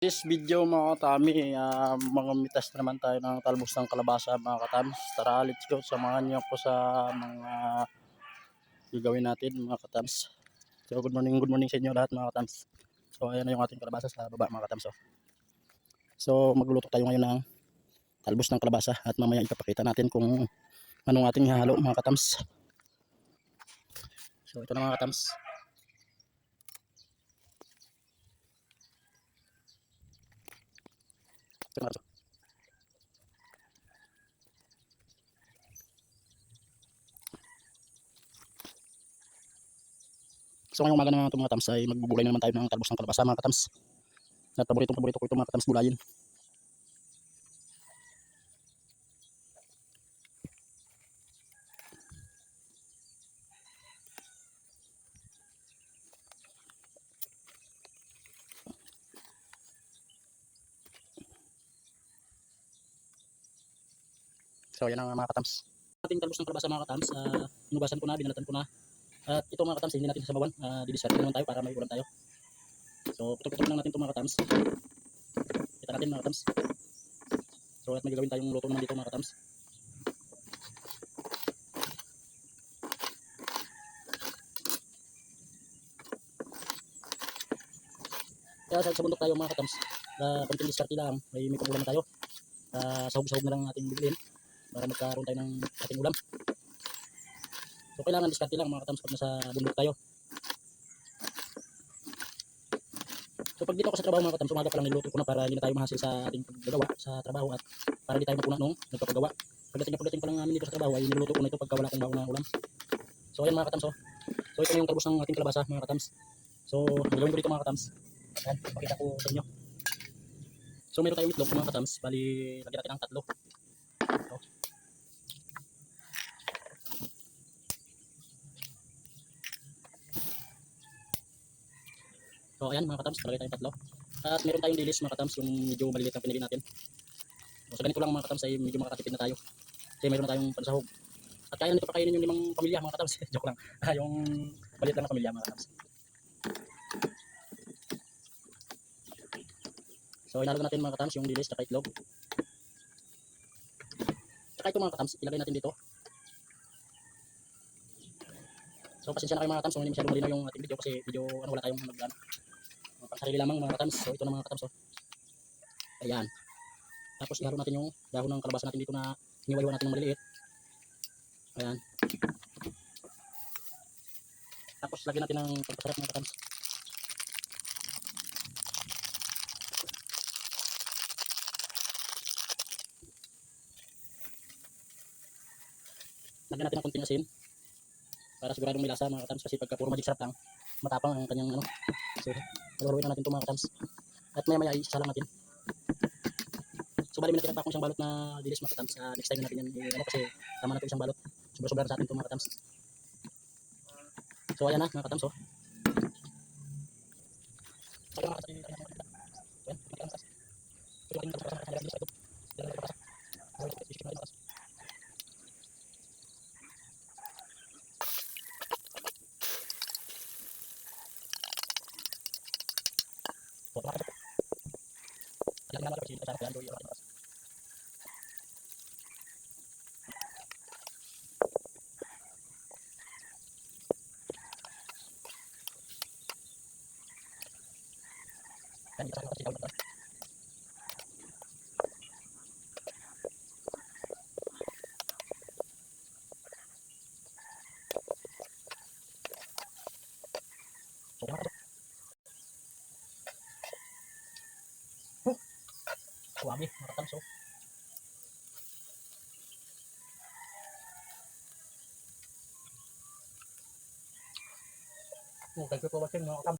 This video mga katami, mga mitas naman tayo ng talbos ng kalabasa mga katami. Tara, let's go. Samahan niyo ako sa mga gagawin natin mga katams. So good morning sa inyo lahat mga katams. So ayan na yung ating kalabasa sa baba mga katams. So magluluto tayo ngayon ng talbos ng kalabasa at mamaya ipapakita natin kung anong ating halo mga katams. So ito na mga katams. So ngayong umaga naman ito mga katams ay magbubulay na naman tayo ng talbos ng kalabasa mga katams. At paborito ko ito mga katams, gulayin. So yan ang mga katams. Ating talbos ng kalabasa mga katams, hinugasan ko na, binalatan ko na. At ito mga katams, hindi natin sasabawan. Didiscard naman tayo para may ulam tayo. So putok-putok lang natin ito mga katams. Kita natin mga katams. So at may gagawin tayong luto naman dito mga katams. Kaya sa bundok tayo mga katams, konting discard lang, may pag-ulam na tayo. Sahog-sahog na lang ating bibilin para magkaroon tayo ng ating ulam. So kailangan discard lang mga katams pag nasa bundok tayo. So pag dito ako sa trabaho mga katams, umaga pa lang niluto ko na para hindi na tayo mahasil sa ating paggagawa sa trabaho at para hindi tayo mapuna nung nagpapagawa. Pagdating pa lang namin dito sa trabaho ay niluluto ko na ito pagka wala akong baon na ulam. So ayan mga katams. So ito na yung talbos ng ating kalabasa mga katams. So gagawin ko dito mga katams. Ayan, pakita ko sa inyo. So meron tayong itlog mga katams. Bali, lagyan natin ng 3. Ito. So ayan mga katams, lagyan tayong 3. At meron tayong dilis mga katams, yung medyo maliliit ang pinili natin. So sa ganito lang mga katams ay medyo makakatipid na tayo. Kasi meron na tayong pansahog. At kaya nito pakainin yung 5 pamilya mga katams. Joke lang. Yung maliit lang na pamilya mga katams. So inalagyan natin mga katams yung dilis at itlog. Tsaka ito mga katams, ilagay natin dito. So pasensya na kayo mga katams kung hindi masyadong malinaw yung ating video kasi video wala tayong naglaan. Pang sarili lamang mga katams. So ito na mga katams. Ayan. Tapos ihalo natin yung dahon ng kalabasa natin dito na hiniwa-hiwa natin ng maliliit. Ayan. Tapos lagyan natin ng pagpasarap mga katams. Lagyan natin ng konting asin para siguradong may lasa mga katams kasi pagka puro magic sarap lang matapang ang kanyang ano. So haluin na natin ito mga katams at maya isasalang natin. So bali minatira pa akong isang balot na dilis mga katams. Next time natin yan ano kasi tama na ito isang balot, sobra sa atin ito mga katams. So ayan na mga katams. Suami mga katams. Thank you for watching mga katams.